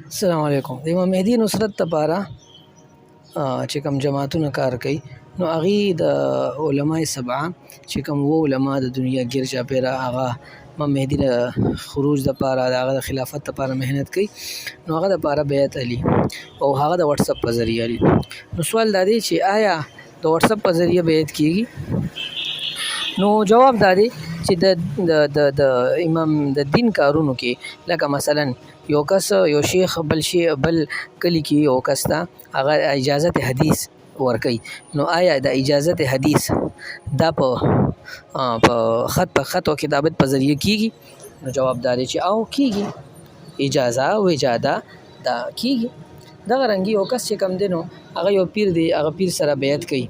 السلام علیکم. د امام مهدي نصرت لپاره چې کوم جماعتونه کار کوي نو هغې د علماء سبعه چې کوم علما د دنیا ګیر چاپېره هغه امام مهدي د خروج دپاره د هغه د خلافت دپاره محنت کوي نو هغه دپاره بیعت علي او هغه د واتساپ په ذریعه علي. نو سوال دا دی چې آیا د واتساپ په ذریعه بیعت کیږي؟ نو جواب دا دی چې د امام د دین کارونو کې لکه مثلا یو کس یو شیخ بل کلی کې یو کس ته هغه اجازت حدیث ورکوي نو آیا د اجازت حدیث دا په خط او کتابت په ذریعه کیږي؟ نو جواب دا دی چې او کیږي، اجازه او اجاده دا کیږي. دغه رنګي یو کس چې کم دی نو هغه یو پیر دی، هغه پیر سره بیعت کوي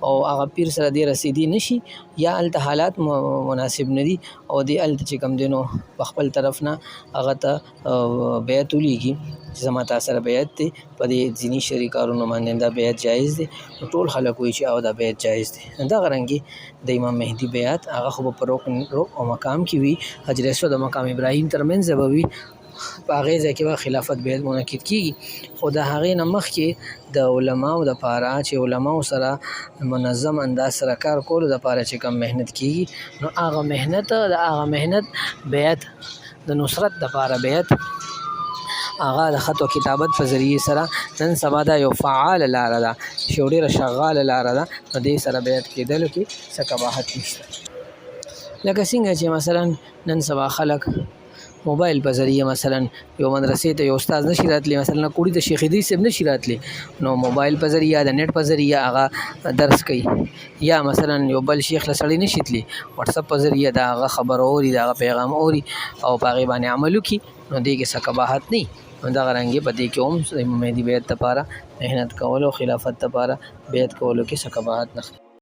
او هغه پیر سره دی رسیدي نشي یا هلته حالات مناسب نه دي او دی هلته چې کم دی نو په خپل طرف نه هغه ته بیعت ولیږي چې زما تا سره بیعت دی په دې ځینې شرعي کارونو باندې دا بیعت جایز دی. نو ټول خلک وایي چې او دا بیعت جایز دی. دغه رنګي د امام مهدي بیعت هغه خو په رکن او مقام کې وي، حجر اسود او مقام ابراهیم ترمنځ به وي، په هغې ځای کې به خلافت بیعت منعقد کېږي. خو د هغې نه مخکې د علماو دپاره چې علماو سره منظم انداز سره کار کولو دپاره چې کوم محنت کېږي نو هغه محنت بیعت د نصرت دپاره بیعت هغه د خط او کتابت په ذریعې سره نن سبا دا یو فعال لاره ده چې یو ډېره شغاله لاره ده. نو دې سره بیعت کېدلو کې څه قباحت نشته. لکه څنګه چې مثلا نن سبا خلک موبایل په ذریعه مثلا یو مدرسې ته یو استاد نشي راتلی، مثلا کوړي ته شیخ ادریس صاحب نشي راتلی نو موبایل په ذریعه د نیټ په ذریعه هغه درس کوي، یا مثلا یو بل شیخ له سړی نشي تلی واتساپ په ذریعه د هغه خبر اوري، د هغه پیغام اوري او په هغې باندې عمل وکړي نو دې کې څه قباحت نه. نو دغه رنګې په دې کې هم د امام مهدي بیعت لپاره محنت کولو او خلافت لپاره بیعت کولو کې څه قباحت نه.